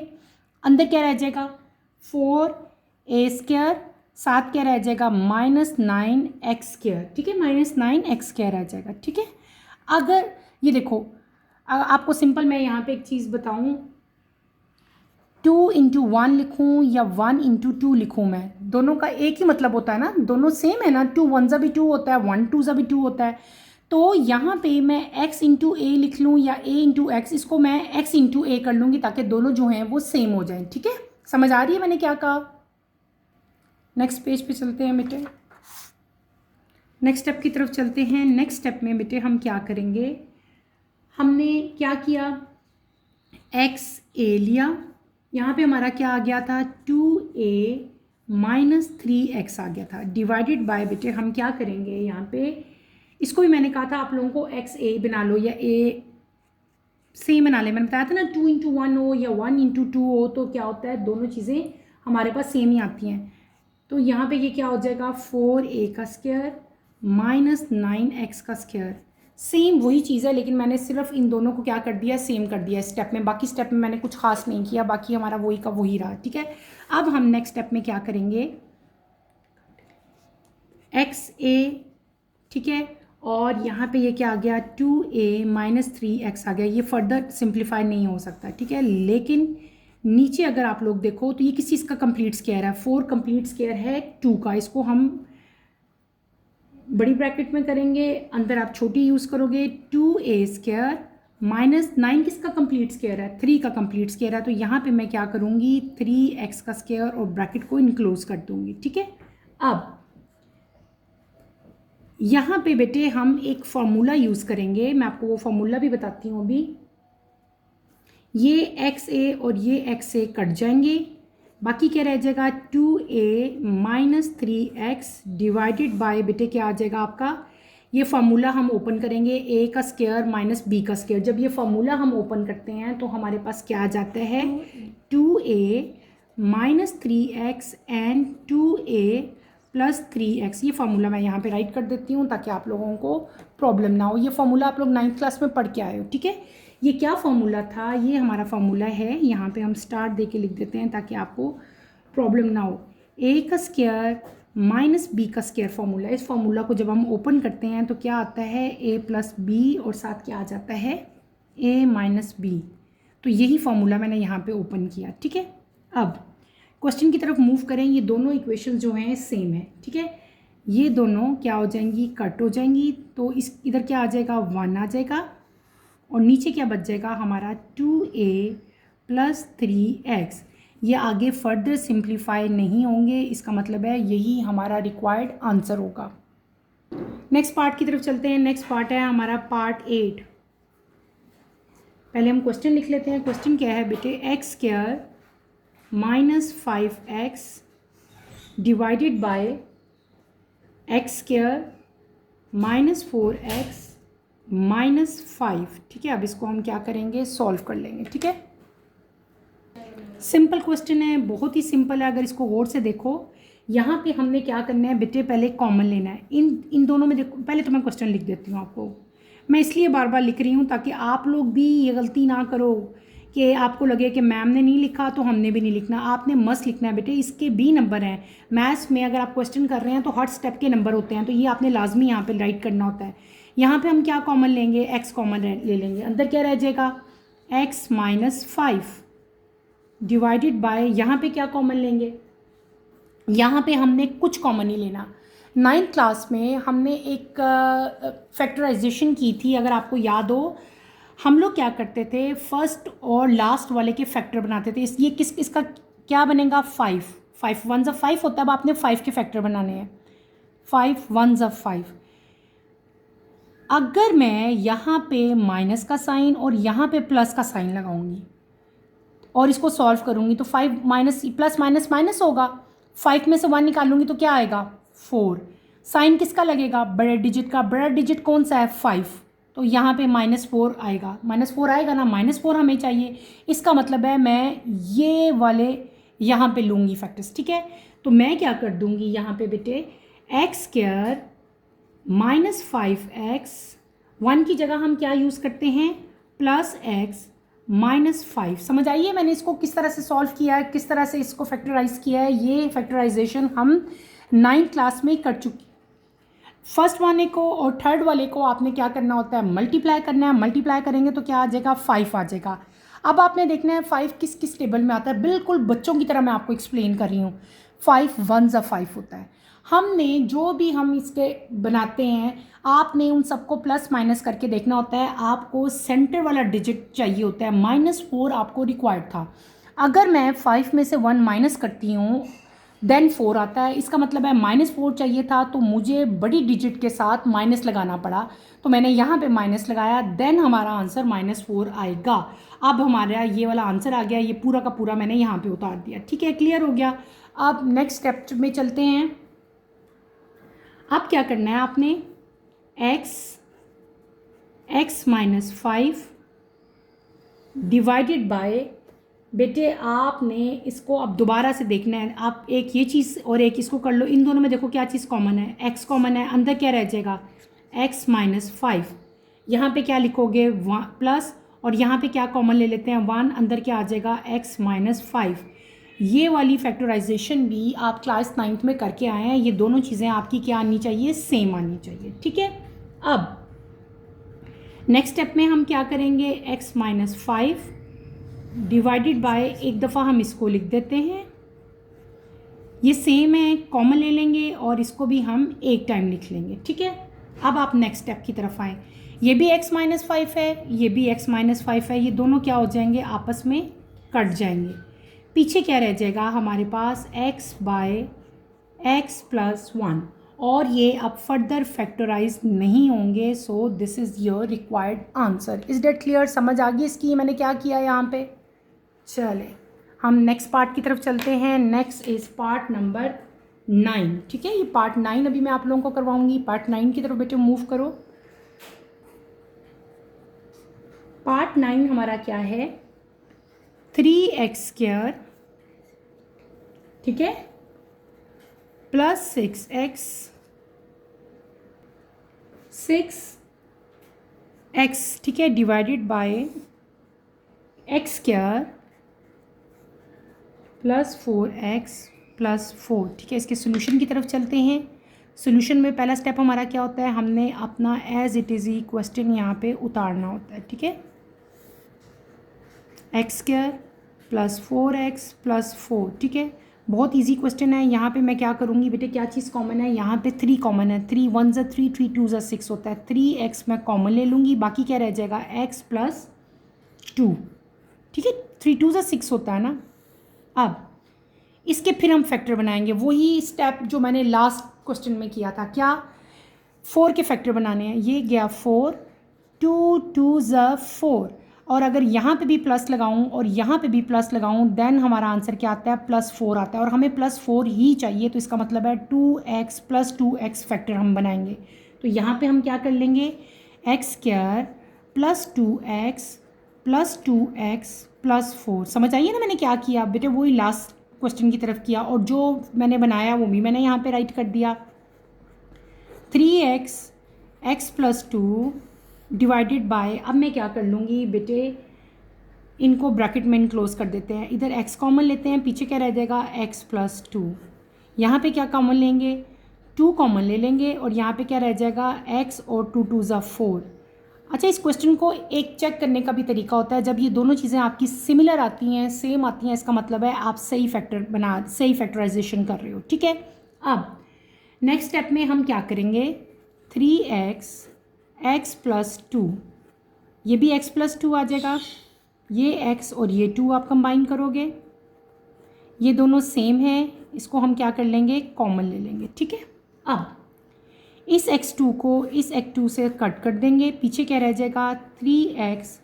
अंदर क्या रह जाएगा 4a², साथ क्या रह जाएगा -9x², ठीक है, -9x² रह जाएगा, ठीक है। अगर ये देखो, आपको सिंपल मैं यहाँ पे एक चीज़ बताऊँ, 2 × 1 लिखूँ या 1 × 2 लिखूँ, मैं दोनों का एक ही मतलब होता है ना, दोनों सेम है ना, 2 1 ज़ा भी 2 होता है, 1 2 ज़ा भी 2 होता है। तो यहाँ पे मैं x × a लिख लूँ या a × x, इसको मैं x × a कर लूँगी ताकि दोनों जो हैं वो सेम हो जाएं, ठीक है। समझ आ रही है मैंने क्या कहा? नेक्स्ट पेज पे चलते हैं बेटे, नेक्स्ट स्टेप की तरफ चलते हैं। नेक्स्ट स्टेप में बेटे हम क्या करेंगे, हमने क्या किया, x a लिया, यहाँ पे हमारा क्या आ गया था 2a -3x आ गया था, डिवाइडेड बाय बेटे हम क्या करेंगे यहाँ पे, इसको भी मैंने कहा था आप लोगों को x a बना लो या a सेम बना ले, मैंने बताया था ना 2 × 1 हो या 1 × 2 हो तो क्या होता है, दोनों चीज़ें हमारे पास सेम ही आती हैं। तो यहाँ पे ये क्या हो जाएगा 4a² -9x², सेम वही चीज़ है, लेकिन मैंने सिर्फ इन दोनों को क्या कर दिया, सेम कर दिया स्टेप में, बाकी स्टेप में मैंने कुछ खास नहीं किया, बाकी हमारा वही का वही रहा, ठीक है। अब हम नेक्स्ट स्टेप में क्या करेंगे, xa, ठीक है, और यहाँ पे ये क्या आ गया 2a -3x आ गया, ये फर्दर सिंप्लीफाई नहीं हो सकता, ठीक है। लेकिन नीचे अगर आप लोग देखो तो ये किस चीज़ का कंप्लीट स्क्वायर है, 4 कंप्लीट स्क्वायर है 2 का, इसको हम बड़ी ब्रैकेट में करेंगे, अंदर आप छोटी यूज़ करोगे, 2a² माइनस 9 किसका कंप्लीट स्क्वायर है, 3 का कंप्लीट स्क्वायर है, तो यहाँ पे मैं क्या करूँगी 3x का स्क्वायर और ब्रैकेट को इनक्लोज कर दूँगी। ठीक है, अब यहाँ पे बेटे हम एक फार्मूला यूज़ करेंगे, मैं आपको वो फार्मूला भी बताती हूँ अभी। ये xa और ये xa कट जाएंगे, बाकी क्या रह जाएगा 2a minus 3x divided by बेटे क्या आ जाएगा आपका, ये फार्मूला हम ओपन करेंगे a का स्क्वायर माइनस b का स्क्वायर। जब ये फार्मूला हम ओपन करते हैं तो हमारे पास क्या आ जाता है 2a minus 3x and 2a plus 3x। ये फार्मूला मैं यहाँ पे राइट कर देती हूँ ताकि आप लोगों को प्रॉब्लम ना हो। ये फार्मूला आप लोग 9th क्लास में पढ़ के आए हो। ठीक है, ये क्या फार्मूला था, ये हमारा फार्मूला है, यहाँ पे हम स्टार्ट दे के लिख देते हैं ताकि आपको प्रॉब्लम ना हो। a का स्क्वायर माइनस b का स्क्वायर फार्मूला। इस फार्मूला को जब हम ओपन करते हैं तो क्या आता है a प्लस बी और साथ क्या आ जाता है a माइनस बी। तो यही फार्मूला मैंने यहाँ पे ओपन किया। ठीक है, अब क्वेश्चन की तरफ मूव करें। ये दोनों इक्वेशन जो हैं सेम है। ठीक है, ये दोनों क्या हो जाएंगी, कट हो जाएंगी, तो इस इधर क्या आ जाएगा 1 आ जाएगा और नीचे क्या बच जाएगा हमारा 2a प्लस 3x। ये आगे फर्दर सिंप्लीफाई नहीं होंगे, इसका मतलब है यही हमारा रिक्वायर्ड आंसर होगा। नेक्स्ट पार्ट की तरफ चलते हैं। नेक्स्ट पार्ट है हमारा पार्ट 8। पहले हम क्वेश्चन लिख लेते हैं। क्वेश्चन क्या है बेटे, x² minus 5x divided by x² minus 4x minus 5। ठीक है, अब इसको हम क्या करेंगे, सॉल्व कर लेंगे। ठीक है, सिंपल क्वेश्चन है, बहुत ही सिंपल है। अगर इसको गौर से देखो, यहाँ पे हमने क्या करना है बेटे, पहले कॉमन लेना है। इन दोनों में देखो, पहले तो मैं क्वेश्चन लिख देती हूँ आपको। मैं इसलिए बार बार लिख रही हूँ ताकि आप लोग भी ये गलती ना करो कि आपको लगे कि मैम ने नहीं लिखा तो हमने भी नहीं लिखना। आपने मस्त लिखना है बेटे, इसके भी नंबर हैं। मैथ्स में अगर आप क्वेश्चन कर रहे हैं तो हर स्टेप के नंबर होते हैं, तो ये आपने लाजमी यहाँ पे राइट करना होता है। यहाँ पे हम क्या कॉमन लेंगे, x कॉमन ले लेंगे। अंदर क्या रह जाएगा x माइनस 5 डिवाइडेड बाय, यहाँ पे क्या कॉमन लेंगे, यहाँ पे हमने कुछ कॉमन नहीं लेना। 9th क्लास में हमने एक फैक्टराइजेशन की थी, अगर आपको याद हो। हम लोग क्या करते थे, फर्स्ट और लास्ट वाले के फैक्टर बनाते थे। ये इसका क्या बनेगा 5 1 ज़ 5 होता है। अब आपने 5 के फैक्टर बनाने हैं, 5 1 ज़ 5। अगर मैं यहाँ पे माइनस का साइन और यहाँ पे प्लस का साइन लगाऊंगी और इसको सॉल्व करूँगी तो 5 माइनस प्लस माइनस माइनस होगा। 5 में से 1 निकालूंगी तो क्या आएगा 4। साइन किसका लगेगा, बड़े डिजिट का। बड़ा डिजिट कौन सा है 5, तो यहाँ पे -4 आएगा। -4 आएगा ना, -4 हमें चाहिए। इसका मतलब है मैं ये वाले यहाँ पे लूँगी फैक्टर्स। ठीक है, तो मैं क्या कर दूँगी यहाँ पे बेटे, x² माइनस 5x, 1 की जगह हम क्या यूज़ करते हैं प्लस x माइनस 5। समझ आइए मैंने इसको किस तरह से सॉल्व किया है, किस तरह से इसको फैक्टराइज किया है। ये फैक्टराइजेशन हम 9th क्लास में कर चुकी। फर्स्ट वाले को और थर्ड वाले को आपने क्या करना होता है, मल्टीप्लाई करना है। मल्टीप्लाई करेंगे तो क्या आ जाएगा 5 आ जाएगा। अब आपने देखना है 5 किस किस टेबल में आता है। बिल्कुल बच्चों की तरह मैं आपको एक्सप्लेन कर रही हूँ। 5 1 ज़ 5 होता है। हमने जो भी हम इसके बनाते हैं, आपने उन सबको प्लस माइनस करके देखना होता है। आपको सेंटर वाला डिजिट चाहिए होता है। -4 आपको रिक्वायर्ड था। अगर मैं 5 में से 1 माइनस करती हूँ देन 4 आता है। इसका मतलब है -4 चाहिए था, तो मुझे बड़ी डिजिट के साथ माइनस लगाना पड़ा। तो मैंने यहाँ पे माइनस लगाया, देन हमारा आंसर -4 आएगा। अब हमारा ये वाला आंसर आ गया। ये पूरा का पूरा मैंने यहाँ पे उतार दिया। ठीक है, क्लियर हो गया। अब नेक्स्ट स्टेप में चलते हैं। अब क्या करना है आपने, x माइनस 5 डिवाइडेड बाय, बेटे आपने इसको अब दोबारा से देखना है। आप एक ये चीज़ और एक इसको कर लो। इन दोनों में देखो क्या चीज़ कॉमन है, x कॉमन है। अंदर क्या रह जाएगा x माइनस 5। यहाँ पे क्या लिखोगे प्लस, और यहाँ पे क्या कॉमन ले लेते हैं 1। अंदर क्या आ जाएगा x माइनस 5। ये वाली फैक्टराइजेशन भी आप क्लास 9th में करके आए हैं। ये दोनों चीज़ें आपकी क्या आनी चाहिए, सेम आनी चाहिए। ठीक है, अब नेक्स्ट स्टेप में हम क्या करेंगे, x माइनस 5 डिवाइडेड बाय, एक दफ़ा हम इसको लिख देते हैं ये सेम है, कॉमन ले लेंगे और इसको भी हम एक टाइम लिख लेंगे, ठीक है। अब आप नेक्स्ट स्टेप की तरफ आएँ। ये भी x माइनस 5 है, ये भी x माइनस 5 है, ये दोनों क्या हो जाएंगे, आपस में कट जाएंगे। पीछे क्या रह जाएगा हमारे पास, x बाय x प्लस 1, और ये अब फर्दर फैक्टराइज नहीं होंगे। So this is your required answer. Is that clear? समझ आ गई इसकी मैंने क्या किया यहाँ पे? चले हम नेक्स्ट पार्ट की तरफ चलते हैं। नेक्स्ट इज़ पार्ट नंबर 9, ठीक है। ये पार्ट 9 अभी मैं आप लोगों को करवाऊंगी। पार्ट 9 की तरफ बेटे मूव करो। पार्ट 9 हमारा क्या है, 3x², ठीक है, प्लस 6x, 6x, ठीक है, divided by x² plus 4x plus 4, ठीक है। इसके सोल्यूशन की तरफ चलते हैं। सोल्यूशन में पहला स्टेप हमारा क्या होता है, हमने अपना एज इट इज़ ही क्वेश्चन यहाँ पे उतारना होता है, ठीक है। x² प्लस 4x प्लस 4, ठीक है, बहुत इजी क्वेश्चन है। यहाँ पे मैं क्या करूँगी बेटे, क्या चीज़ कॉमन है, यहाँ पे 3 कॉमन है। 3 1 ज़ा 3, 3 2 ज़ा 6 होता है। 3x मैं कॉमन ले लूँगी, बाकी क्या रह जाएगा, x प्लस 2, ठीक है। 3 2 ज़ा 6 होता है ना। अब इसके फिर हम फैक्टर बनाएंगे, वही स्टेप जो मैंने लास्ट क्वेश्चन में किया था। क्या, 4 के फैक्टर बनाने हैं। ये गया 4, 2 2 ज़ा 4, और अगर यहाँ पे भी प्लस लगाऊँ और यहाँ पे भी प्लस लगाऊँ, देन हमारा आंसर क्या आता है, +4 आता है। और हमें +4 ही चाहिए, तो इसका मतलब है 2x प्लस 2x फैक्टर हम बनाएंगे। तो यहाँ पे हम क्या कर लेंगे, x² plus 2x plus 2x plus 4। समझ आइए ना मैंने क्या किया बेटे, वही लास्ट क्वेश्चन की तरफ किया, और जो मैंने बनाया वो भी मैंने यहाँ पे राइट कर दिया। 3x x plus 2 divided by, अब मैं क्या कर लूँगी बेटे, इनको ब्रैकेट में क्लोज कर देते हैं। इधर x कॉमन लेते हैं, पीछे क्या रह जाएगा, x प्लस 2। यहाँ पे क्या कॉमन लेंगे, 2 कॉमन ले लेंगे, और यहाँ पे क्या रह जाएगा, x और 2 2 ज़ा 4। अच्छा, इस क्वेश्चन को एक चेक करने का भी तरीका होता है। जब ये दोनों चीज़ें आपकी सिमिलर आती हैं, सेम आती हैं, इसका मतलब है आप सही फैक्टराइजेशन कर रहे हो, ठीक है। अब नेक्स्ट स्टेप में हम क्या करेंगे, 3x x प्लस 2, ये भी x प्लस 2 आ जाएगा। ये x और ये 2 आप कंबाइन करोगे, ये दोनों सेम है, इसको हम क्या कर लेंगे, कॉमन ले लेंगे, ठीक है। अब इस x2 को इस x2 से कट कर देंगे, पीछे क्या रह जाएगा, 3x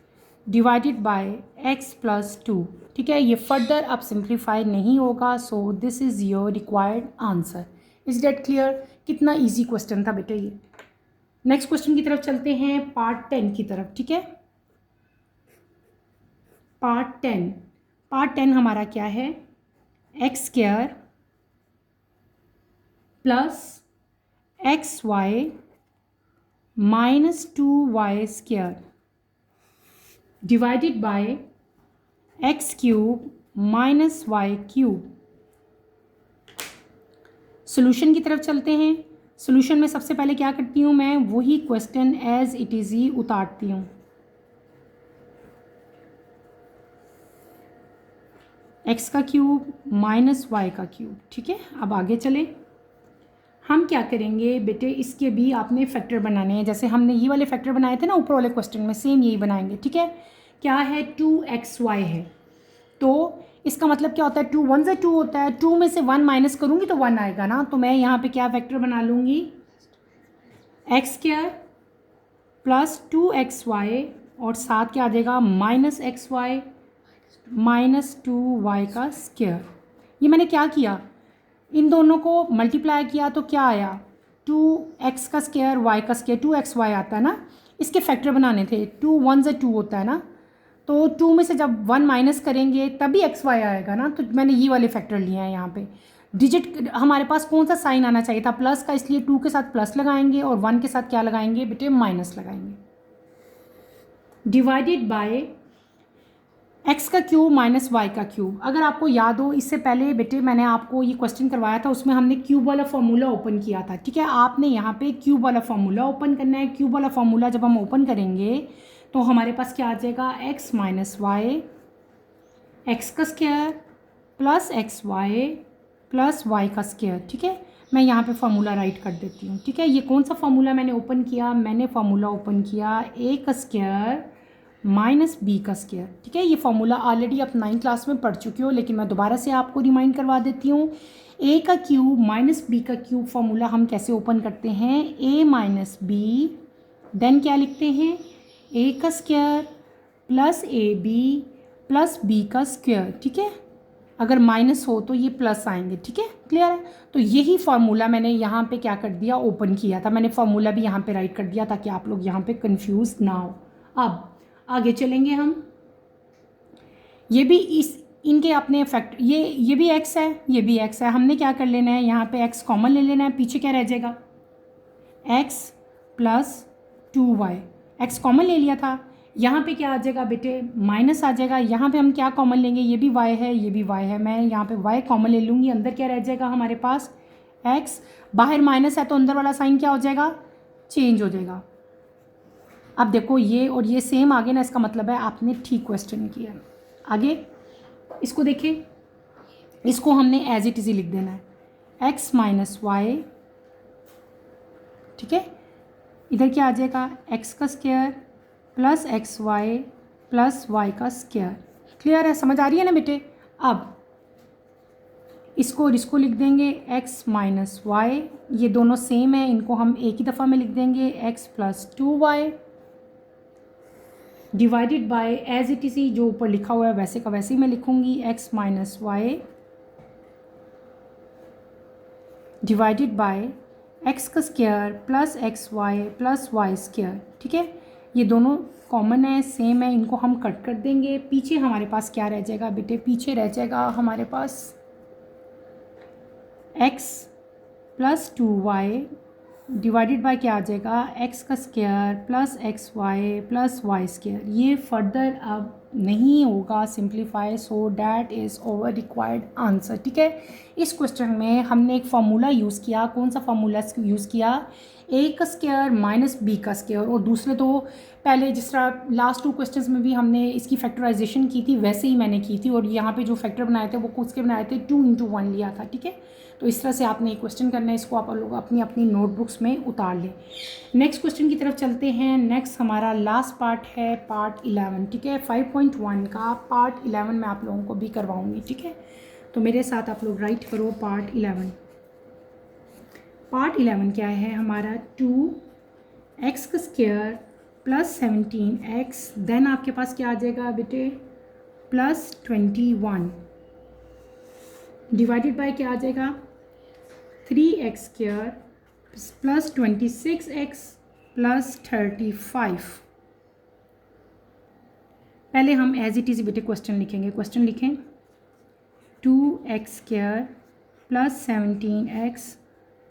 divided by x plus 2, ठीक है। ये फर्दर अब सिंप्लीफाई नहीं होगा। So this is your required answer. Is that clear? कितना इजी क्वेश्चन था बेटे ये। नेक्स्ट क्वेश्चन की तरफ चलते हैं, पार्ट 10 की तरफ, ठीक है। पार्ट 10 हमारा क्या है, x² plus xy minus 2y² divided by x³ minus y³। Solution की तरफ चलते हैं। सोल्यूशन में सबसे पहले क्या करती हूँ मैं, वही क्वेश्चन एज इट इज़ ही उतारती हूँ। x का क्यूब माइनस y का क्यूब, ठीक है। अब आगे चले, हम क्या करेंगे बेटे, इसके भी आपने फैक्टर बनाने हैं। जैसे हमने ये वाले फैक्टर बनाए थे ना ऊपर वाले क्वेश्चन में, सेम यही बनाएंगे, ठीक है। क्या है, 2xy है, तो इसका मतलब क्या होता है, 2 1 ज़ा 2 होता है। 2 में से 1 माइनस करूँगी तो 1 आएगा ना। तो मैं यहाँ पे क्या फैक्टर बना लूँगी, x² प्लस 2xy, और साथ क्या आ जाएगा, माइनस xy माइनस 2y का स्क्वायर। ये मैंने क्या किया, इन दोनों को मल्टीप्लाई किया तो क्या आया, 2x का स्क्वायर y का स्क्वायर, 2xy आता है ना। इसके फैक्टर बनाने थे, 2 1 ज़ा 2 होता है ना, तो 2 में से जब 1 माइनस करेंगे तभी xy आएगा ना। तो मैंने ये वाले फैक्टर लिए हैं। यहाँ पे डिजिट हमारे पास कौन सा साइन आना चाहिए था, प्लस का, इसलिए 2 के साथ प्लस लगाएंगे और 1 के साथ क्या लगाएंगे बेटे, माइनस लगाएंगे। डिवाइडेड बाय x का क्यूब माइनस y का क्यूब। अगर आपको याद हो, इससे पहले बेटे मैंने आपको ये क्वेश्चन करवाया था, उसमें हमने क्यूब वाला फार्मूला ओपन किया था, ठीक है। आपने यहाँ पे क्यूब वाला फार्मूला ओपन करना है। क्यूब वाला फार्मूला जब हम ओपन करेंगे तो हमारे पास क्या आ जाएगा, x माइनस वाई, एक्स का square plus X Y plus Y का स्क्वायर। ठीक है, मैं यहाँ पे फार्मूला राइट कर देती हूँ। ठीक है, ये कौन सा फार्मूला मैंने ओपन किया? मैंने फार्मूला ओपन किया ए का स्क्वायर माइनस बी का स्क्वायर। ठीक है, ये फार्मूला ऑलरेडी आप 9th क्लास में पढ़ चुके हो, लेकिन मैं दोबारा से आपको रिमाइंड करवा देती हूँ। ए का क्यूब माइनस बी का क्यूब फार्मूला हम कैसे ओपन करते हैं? ए माइनस बी, देन क्या लिखते हैं? ए का square plus A B plus B का स्क्वायर। ठीक है, अगर माइनस हो तो ये प्लस आएंगे। ठीक है, क्लियर है? तो यही फार्मूला मैंने यहाँ पे क्या कर दिया? ओपन किया था। मैंने फार्मूला भी यहाँ पे राइट कर दिया ताकि आप लोग यहाँ पे कंफ्यूज ना हो। अब आगे चलेंगे हम। ये भी इनके अपने फैक्ट, ये भी x है, ये भी x है। हमने क्या कर लेना है? यहाँ पे x कॉमन ले लेना है, पीछे क्या रह जाएगा? x plus 2y, x common ले लिया था। यहाँ पे क्या आ जाएगा बेटे? माइनस आ जाएगा। यहाँ पे हम क्या कॉमन लेंगे? ये भी y है, ये भी y है। मैं यहाँ पे y कॉमन ले लूँगी, अंदर क्या रह जाएगा हमारे पास? x, बाहर माइनस है तो अंदर वाला साइन क्या हो जाएगा? चेंज हो जाएगा। अब देखो ये और ये सेम आगे ना, इसका मतलब है आपने ठीक क्वेश्चन किया। आगे इसको देखें, इसको हमने एज इट इज़ लिख देना है, x माइनस वाई। ठीक है, इधर क्या आ जाएगा? x का square plus X Y plus Y का स्क्वायर। क्लियर है? समझ आ रही है ना बेटे? अब इसको और इसको लिख देंगे x माइनस वाई, ये दोनों सेम है, इनको हम एक ही दफ़ा में लिख देंगे x plus 2y divided by as it is, जो ऊपर लिखा हुआ है वैसे का वैसे ही मैं लिखूंगी, x minus Y divided by x का square plus X Y plus Y square. ठीक है, ये दोनों कॉमन है, सेम है, इनको हम कट कर देंगे। पीछे हमारे पास क्या रह जाएगा बेटे? पीछे रह जाएगा हमारे पास x plus 2y divided by क्या आ जाएगा? x का square plus X Y plus Y square. ये फर्दर अब नहीं होगा simplify, so that is over required answer. ठीक है, इस क्वेश्चन में हमने एक फार्मूला यूज़ किया। कौन सा फार्मूला यूज़ किया? ए का स्क्वायर माइनस बी का स्क्वायर। और दूसरे तो पहले जिस तरह लास्ट 2 क्वेश्चंस में भी हमने इसकी फैक्टराइजेशन की थी वैसे ही मैंने की थी, और यहाँ पे जो फैक्टर बनाए थे वो कुछ के बनाए थे 2 × 1 लिया था। ठीक है, तो इस तरह से आपने एक क्वेश्चन करना है, इसको आप लोग अपनी अपनी नोटबुक्स में उतार लें। नेक्स्ट क्वेश्चन की तरफ चलते हैं। नेक्स्ट हमारा लास्ट पार्ट है पार्ट 11। ठीक है, 5.1 का पार्ट 11 मैं आप लोगों को भी करवाऊँगी। ठीक है, तो मेरे साथ आप लोग राइट करो पार्ट 11। पार्ट 11 क्या है हमारा? 2x का स्क्वायर प्लस 17x, देन आपके पास क्या आ जाएगा बेटे? प्लस 21 डिवाइडेड बाय क्या आ जाएगा? 3x square plus 26x plus 35। पहले हम एज इट इज़ बेटे क्वेश्चन लिखेंगे। क्वेश्चन लिखें, 2x square plus 17x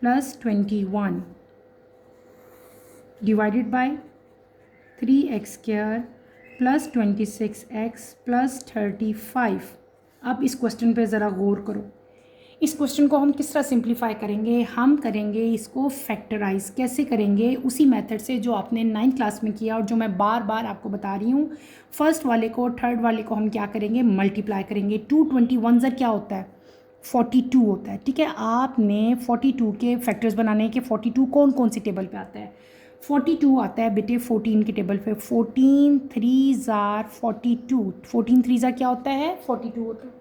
plus 21 divided by 3x square plus 26x plus 35। अब इस क्वेश्चन पे ज़रा गौर करो। इस क्वेश्चन को हम किस तरह सिंप्लीफाई करेंगे? हम करेंगे इसको फैक्टराइज। कैसे करेंगे? उसी मेथड से जो आपने 9th क्लास में किया और जो मैं बार बार आपको बता रही हूँ। फर्स्ट वाले को, थर्ड वाले को हम क्या करेंगे? मल्टीप्लाई करेंगे। 221 ज़र क्या होता है? 42 होता है। ठीक है, आपने 42 के फैक्टर्स बनाने के 42 कौन कौन सी टेबल पे आता है? 42 आता है बेटे 14 के टेबल पे। 14 3 ज़ार 42, 14 3 ज़ार क्या होता है? 42 होता है।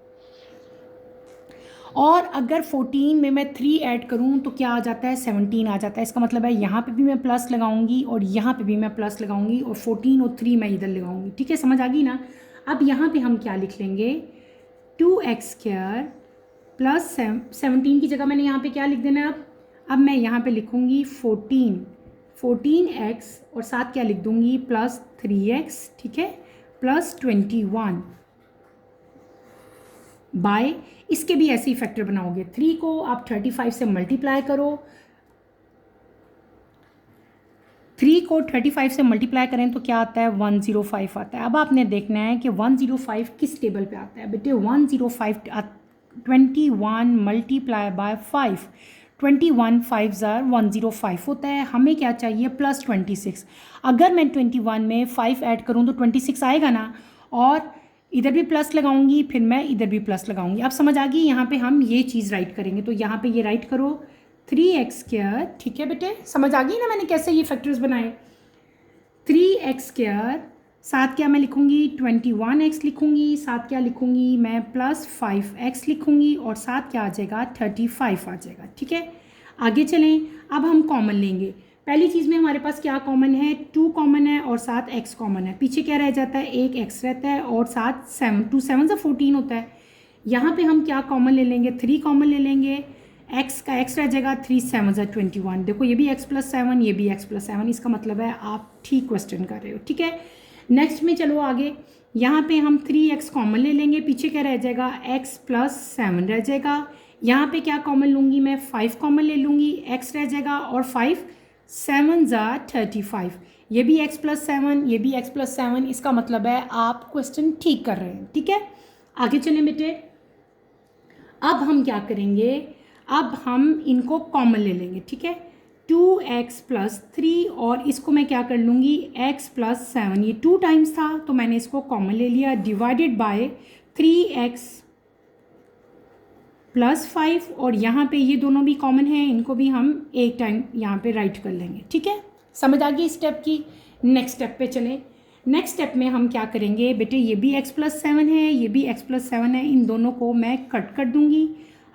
और अगर 14 में मैं 3 ऐड करूं तो क्या आ जाता है? 17 आ जाता है। इसका मतलब है यहाँ पे भी मैं प्लस लगाऊंगी और यहाँ पे भी मैं प्लस लगाऊंगी, और 14 और 3 मैं इधर लगाऊंगी। ठीक है, समझ आ गई ना? अब यहाँ पे हम क्या लिख लेंगे? 2x स्क्वायर प्लस 17 की जगह मैंने यहाँ पे क्या लिख देना है? अब मैं यहाँ पे लिखूँगी 14x और साथ क्या लिख दूँगी? Plus 3x। ठीक है, प्लस 21 बाय, इसके भी ऐसे ही फैक्टर बनाओगे। 3 को आप 35 से मल्टीप्लाई करो, 3 को 35 से मल्टीप्लाई करें तो क्या आता है? 105 आता है। अब आपने देखना है कि 105 किस टेबल पे आता है बेटे? 105 21 मल्टीप्लाई बाय 5, 21 5 ज़ार 105 होता है। हमें क्या चाहिए? प्लस 26। अगर मैं 21 में 5 ऐड करूँ तो 26 आएगा ना, और इधर भी प्लस लगाऊंगी, फिर मैं इधर भी प्लस लगाऊंगी। अब समझ आ गई, यहाँ पे हम ये चीज़ राइट करेंगे, तो यहाँ पे ये राइट करो 3x²। ठीक है बेटे, समझ आ गई ना मैंने कैसे ये फैक्टर्स बनाए। 3x², साथ क्या मैं लिखूंगी 21x लिखूंगी, साथ क्या लिखूंगी मैं +5x लिखूंगी, और साथ क्या आ जाएगा 35 आ जाएगा। ठीक है, आगे चलें। अब हम कॉमन लेंगे। पहली चीज़ में हमारे पास क्या कॉमन है, 2 कॉमन है और साथ x कॉमन है। पीछे क्या रह जाता है, एक x रहता है और साथ 7, 2 7 से 14 होता है। यहाँ पे हम क्या कॉमन ले लेंगे, 3 कॉमन ले लेंगे, x का x रह जाएगा, 3 7 से 21। देखो ये भी x+7, ये भी x+7, इसका मतलब है आप ठीक क्वेश्चन कर रहे हो। ठीक है, नेक्स्ट में चलो आगे। यहाँ पे हम 3x कॉमन ले लेंगे, पीछे क्या रह जाएगा, x+7 रह जाएगा। यहाँ पे क्या कॉमन लूँगी मैं, 5 कॉमन ले लूँगी, x रह जाएगा और 5 7 ज़ा 35। ये भी x+7, ये भी x+7, इसका मतलब है आप क्वेश्चन ठीक कर रहे हैं। ठीक है, आगे चलें बेटे। अब हम क्या करेंगे, अब हम इनको कॉमन ले लेंगे। ठीक है, 2x+3 और इसको मैं क्या कर लूँगी x+7, ये 2 टाइम्स था तो मैंने इसको कॉमन ले लिया, डिवाइडेड बाय 3x+5, और यहाँ पे ये दोनों भी कॉमन है, इनको भी हम एक टाइम यहाँ पे राइट कर लेंगे। ठीक है, समझ आ गई स्टेप की। नेक्स्ट स्टेप पे चलें। नेक्स्ट स्टेप में हम क्या करेंगे बेटे, ये भी x+7 है, ये भी x+7 है, इन दोनों को मैं कट कर दूँगी।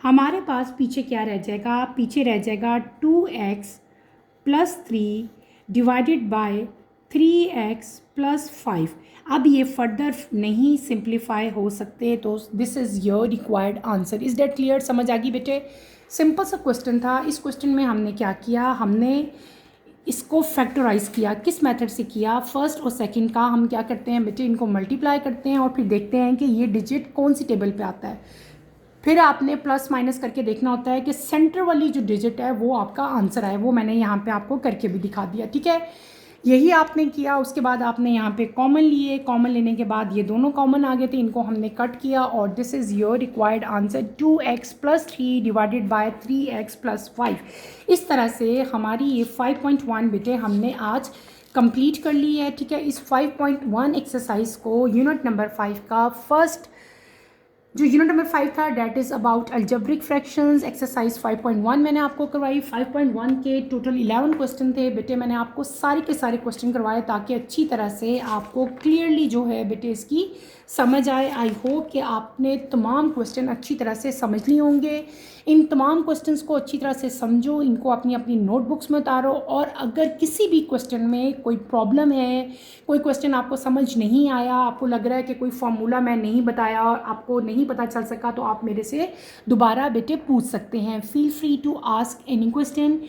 हमारे पास पीछे क्या रह जाएगा, पीछे रह जाएगा 2x+3 डिवाइडेड बाय 3x+5। अब ये फर्दर नहीं सिंप्लीफाई हो सकते, तो this is your required answer. Is that clear, समझ आ गई बेटे। सिंपल सा क्वेश्चन था। इस क्वेश्चन में हमने क्या किया, हमने इसको फैक्टराइज किया। किस मेथड से किया, फर्स्ट और सेकंड का हम क्या करते हैं बेटे, इनको मल्टीप्लाई करते हैं और फिर देखते हैं कि ये डिजिट कौन सी टेबल पे आता है। फिर आपने प्लस माइनस करके देखना होता है कि सेंटर वाली जो डिजिट है वो आपका आंसर आए। वो मैंने यहाँ पे आपको करके भी दिखा दिया। ठीक है, यही आपने किया। उसके बाद आपने यहाँ पे कॉमन लिए, कॉमन लेने के बाद ये दोनों कॉमन आ गए थे, इनको हमने कट किया और this is your required answer 2x+3 divided by 3x+5। इस तरह से हमारी ये 5.1 बेटे हमने आज कंप्लीट कर ली है। ठीक है, इस 5.1 एक्सरसाइज को यूनिट नंबर 5 का फर्स्ट जो यूनिट नंबर 5 था that is about algebraic fractions, exercise 5.1 मैंने आपको करवाई। 5.1 के टोटल 11 क्वेश्चन थे बेटे, मैंने आपको सारे के सारे क्वेश्चन करवाए ताकि अच्छी तरह से आपको क्लियरली जो है बेटे इसकी समझ आए। आई होप कि आपने तमाम क्वेश्चन अच्छी तरह से समझ लिए होंगे। इन तमाम क्वेश्चंस को अच्छी तरह से समझो, इनको अपनी अपनी नोटबुक्स में उतारो, और अगर किसी भी क्वेश्चन में कोई प्रॉब्लम है, कोई क्वेश्चन आपको समझ नहीं आया, आपको लग रहा है कि कोई फार्मूला मैं नहीं बताया और आपको नहीं पता चल सका, तो आप मेरे से दोबारा बेटे पूछ सकते हैं। Feel free to ask any question.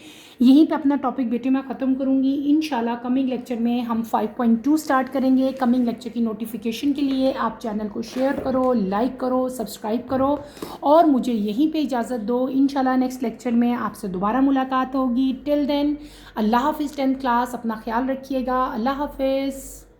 यहीं पे अपना टॉपिक बेटे मैं ख़त्म करूँगी। इंशाल्लाह कमिंग लेक्चर में हम 5.2 स्टार्ट करेंगे। कमिंग लेक्चर की नोटिफिकेशन के लिए आप चैनल को शेयर करो, लाइक करो, सब्सक्राइब करो और मुझे यहीं पे इजाज़त दो। इंशाल्लाह नेक्स्ट लेक्चर में आपसे दोबारा मुलाकात होगी। टिल देन अल्लाह हाफिज़। 10th क्लास, अपना ख्याल रखिएगा। अल्लाह हाफिज़।